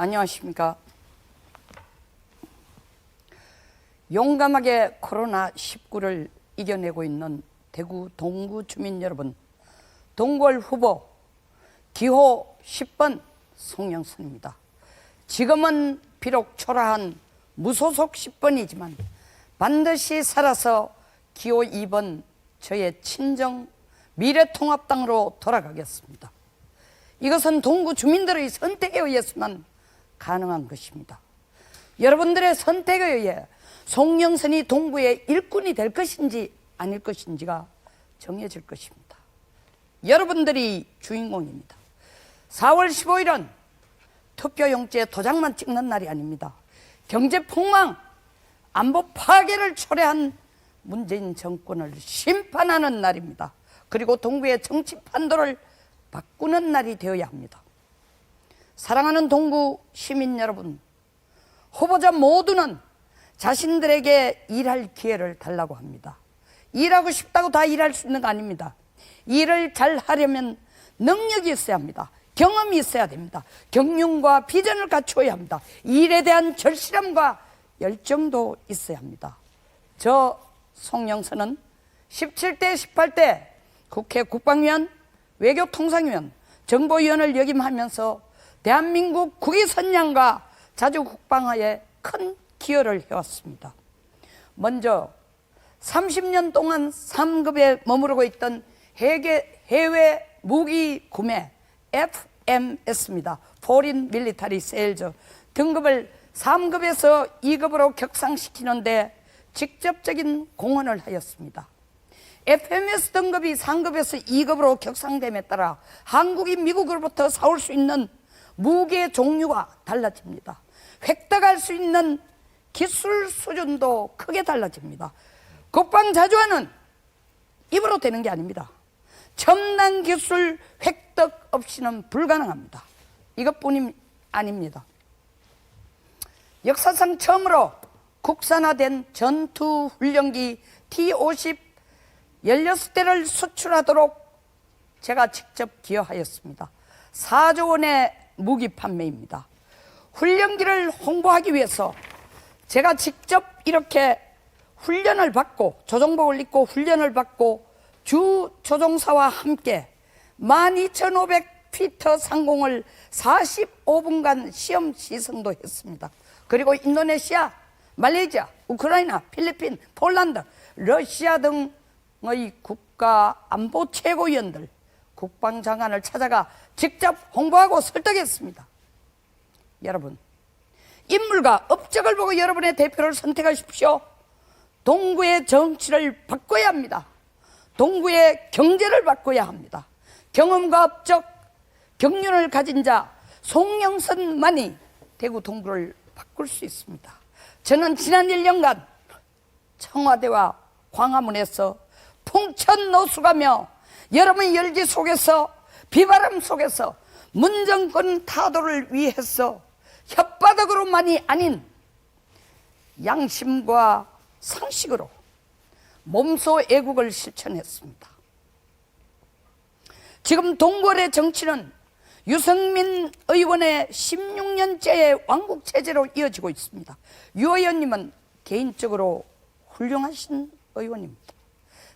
안녕하십니까. 용감하게 코로나19를 이겨내고 있는 대구 동구 주민 여러분, 동구월 후보 기호 10번 송영선입니다. 지금은 비록 초라한 무소속 10번이지만 반드시 살아서 기호 2번 저의 친정 미래통합당으로 돌아가겠습니다. 이것은 동구 주민들의 선택에 의해서만 가능한 것입니다. 여러분들의 선택에 의해 송영선이 동구의 일꾼이 될 것인지 아닐 것인지가 정해질 것입니다. 여러분들이 주인공입니다. 4월 15일은 투표용지에 도장만 찍는 날이 아닙니다. 경제폭망, 안보 파괴를 초래한 문재인 정권을 심판하는 날입니다. 그리고 동구의 정치 판도를 바꾸는 날이 되어야 합니다. 사랑하는 동구 시민 여러분, 후보자 모두는 자신들에게 일할 기회를 달라고 합니다. 일하고 싶다고 다 일할 수 있는 거 아닙니다. 일을 잘 하려면 능력이 있어야 합니다. 경험이 있어야 됩니다. 경륜과 비전을 갖추어야 합니다. 일에 대한 절실함과 열정도 있어야 합니다. 저 송영선은 17대 18대 국회 국방위원, 외교통상위원, 정보위원을 역임하면서 대한민국 국위선양과 자주국방화에 큰 기여를 해왔습니다. 먼저 30년 동안 3급에 머무르고 있던 해외 무기 구매 FMS입니다. Foreign Military Sales 등급을 3급에서 2급으로 격상시키는데 직접적인 공헌을 하였습니다. FMS 등급이 3급에서 2급으로 격상됨에 따라 한국이 미국으로부터 사올 수 있는 무기의 종류가 달라집니다. 획득할 수 있는 기술 수준도 크게 달라집니다. 국방자주화는 입으로 되는 게 아닙니다. 첨단 기술 획득 없이는 불가능합니다. 이것뿐이 아닙니다. 역사상 처음으로 국산화된 전투훈련기 T-50 16대를 수출하도록 제가 직접 기여하였습니다. 4조 원의 무기 판매입니다. 훈련기를 홍보하기 위해서 제가 직접 이렇게 훈련을 받고 조종복을 입고 훈련을 받고 주 조종사와 함께 12,500피터 상공을 45분간 시험 시승도 했습니다. 그리고 인도네시아, 말레이시아, 우크라이나, 필리핀, 폴란드, 러시아 등의 국가 안보 최고위원들, 국방장관을 찾아가 직접 홍보하고 설득했습니다. 여러분, 인물과 업적을 보고 여러분의 대표를 선택하십시오. 동구의 정치를 바꿔야 합니다. 동구의 경제를 바꿔야 합니다. 경험과 업적, 경륜을 가진 자 송영선만이 대구 동구를 바꿀 수 있습니다. 저는 지난 1년간 청와대와 광화문에서 풍천노수가며 여러분의 열기 속에서 비바람 속에서 문정권 타도를 위해서 혓바닥으로만이 아닌 양심과 상식으로 몸소 애국을 실천했습니다. 지금 동구의 정치는 유승민 의원의 16년째의 왕국체제로 이어지고 있습니다. 유 의원님은 개인적으로 훌륭하신 의원입니다.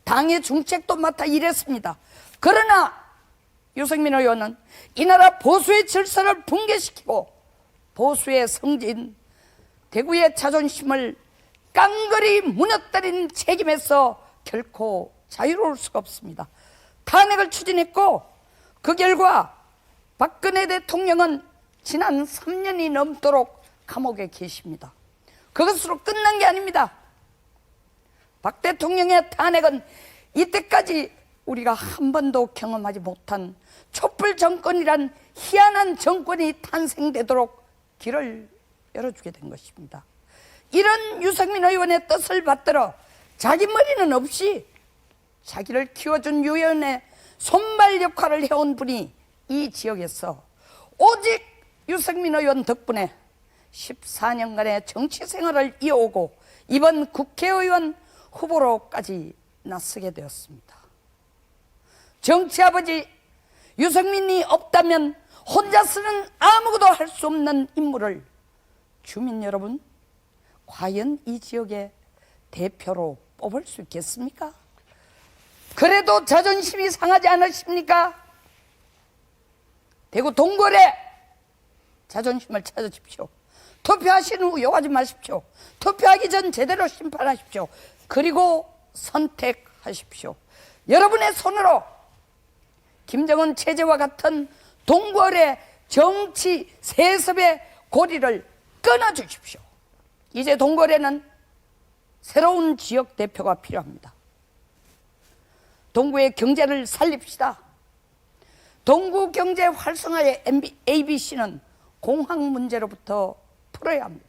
당의 중책도 맡아 일했습니다. 그러나 유승민 의원은 이 나라 보수의 질서를 붕괴시키고 보수의 성진 대구의 자존심을 깡그리 무너뜨린 책임에서 결코 자유로울 수가 없습니다. 탄핵을 추진했고 그 결과 박근혜 대통령은 지난 3년이 넘도록 감옥에 계십니다. 그것으로 끝난 게 아닙니다. 박 대통령의 탄핵은 이때까지 우리가 한 번도 경험하지 못한 촛불 정권이란 희한한 정권이 탄생되도록 길을 열어주게 된 것입니다. 이런 유승민 의원의 뜻을 받들어 자기 머리는 없이 자기를 키워준 유 의원의 손발 역할을 해온 분이 이 지역에서 오직 유승민 의원 덕분에 14년간의 정치 생활을 이어오고 이번 국회의원 후보로까지 나서게 되었습니다. 정치 아버지 유승민이 없다면 혼자서는 아무것도 할 수 없는 인물을 주민 여러분, 과연 이 지역의 대표로 뽑을 수 있겠습니까? 그래도 자존심이 상하지 않으십니까? 대구 동굴에 자존심을 찾으십시오. 투표하시는 후 욕하지 마십시오. 투표하기 전 제대로 심판하십시오. 그리고 선택하십시오. 여러분의 손으로 김정은 체제와 같은 동굴의 정치 세습의 고리를 끊어주십시오. 이제 동굴에는 새로운 지역 대표가 필요합니다. 동구의 경제를 살립시다. 동구 경제 활성화의 ABC는 공항 문제로부터 풀어야 합니다.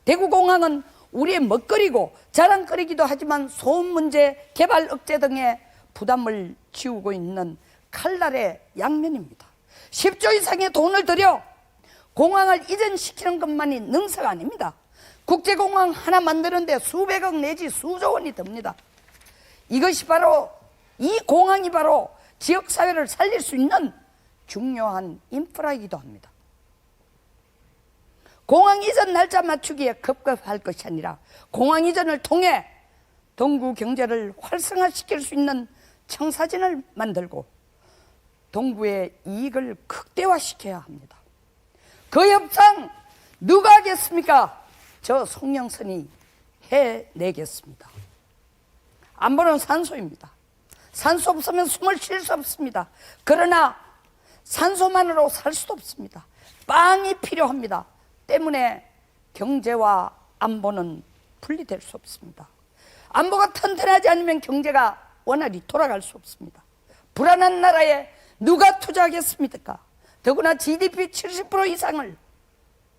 대구공항은 우리의 먹거리고 자랑거리기도 하지만 소음 문제, 개발 억제 등의 부담을 지우고 있는 칼날의 양면입니다. 10조 이상의 돈을 들여 공항을 이전시키는 것만이 능사가 아닙니다. 국제공항 하나 만드는데 수백억 내지 수조 원이 듭니다. 이것이 바로, 이 공항이 바로 지역사회를 살릴 수 있는 중요한 인프라이기도 합니다. 공항 이전 날짜 맞추기에 급급할 것이 아니라 공항 이전을 통해 동구 경제를 활성화시킬 수 있는 청사진을 만들고 동구의 이익을 극대화시켜야 합니다. 그 협상 누가 하겠습니까? 저 송영선이 해내겠습니다. 안보는 산소입니다. 산소 없으면 숨을 쉴 수 없습니다. 그러나 산소만으로 살 수도 없습니다. 빵이 필요합니다. 때문에 경제와 안보는 분리될 수 없습니다. 안보가 튼튼하지 않으면 경제가 원활히 돌아갈 수 없습니다. 불안한 나라에 누가 투자하겠습니까? 더구나 GDP 70% 이상을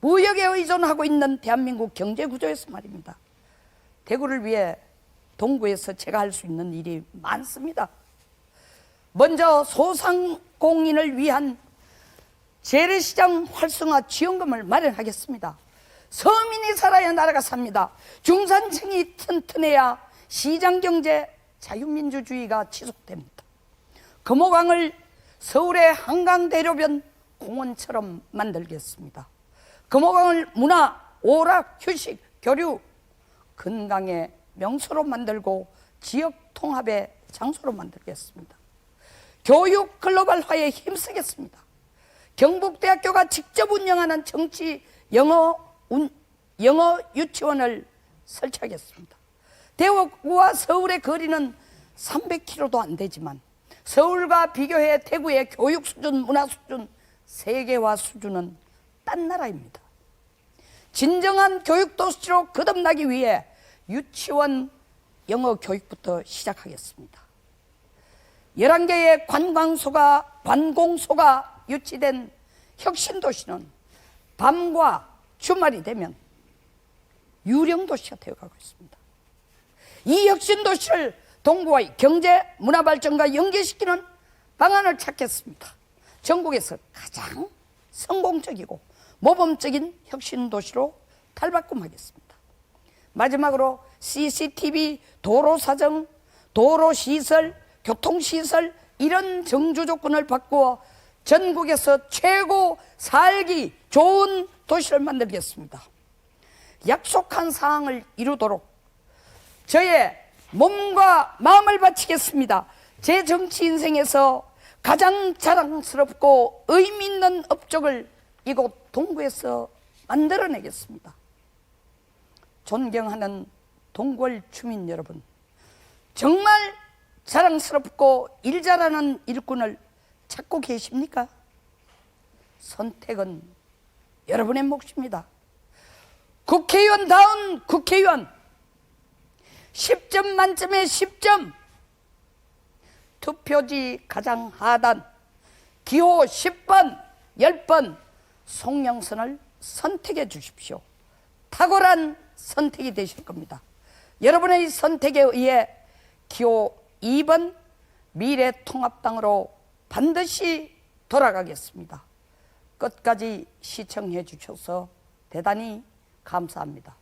무역에 의존하고 있는 대한민국 경제 구조에서 말입니다. 대구를 위해 동구에서 제가 할 수 있는 일이 많습니다. 먼저 소상공인을 위한 재래시장 활성화 지원금을 마련하겠습니다. 서민이 살아야 나라가 삽니다. 중산층이 튼튼해야 시장경제 자유민주주의가 지속됩니다. 금호강을 서울의 한강대로변 공원처럼 만들겠습니다. 금호강을 문화, 오락, 휴식, 교류, 건강의 명소로 만들고 지역 통합의 장소로 만들겠습니다. 교육 글로벌화에 힘쓰겠습니다. 경북대학교가 직접 운영하는 정치 영어 유치원을 설치하겠습니다. 대구와 서울의 거리는 300km도 안 되지만 서울과 비교해 대구의 교육 수준, 문화 수준, 세계화 수준은 딴 나라입니다. 진정한 교육도시로 거듭나기 위해 유치원 영어 교육부터 시작하겠습니다. 11개의 관공소가 유치된 혁신도시는 밤과 주말이 되면 유령도시가 되어가고 있습니다. 이 혁신도시를 동구와의 경제, 문화 발전과 연계시키는 방안을 찾겠습니다. 전국에서 가장 성공적이고 모범적인 혁신도시로 탈바꿈하겠습니다. 마지막으로 CCTV, 도로사정, 도로시설, 교통시설 이런 정주 조건을 바꾸어 전국에서 최고 살기 좋은 도시를 만들겠습니다. 약속한 사항을 이루도록 저의 몸과 마음을 바치겠습니다. 제 정치 인생에서 가장 자랑스럽고 의미 있는 업적을 이곳 동구에서 만들어내겠습니다. 존경하는 동굴 주민 여러분, 정말 자랑스럽고 일 잘하는 일꾼을 찾고 계십니까? 선택은 여러분의 몫입니다. 국회의원다운 국회의원 10점 만점에 10점, 투표지 가장 하단 기호 10번 10번 송영선을 선택해 주십시오. 탁월한 선택이 되실 겁니다. 여러분의 선택에 의해 기호 2번 미래통합당으로 반드시 돌아가겠습니다. 끝까지 시청해 주셔서 대단히 감사합니다.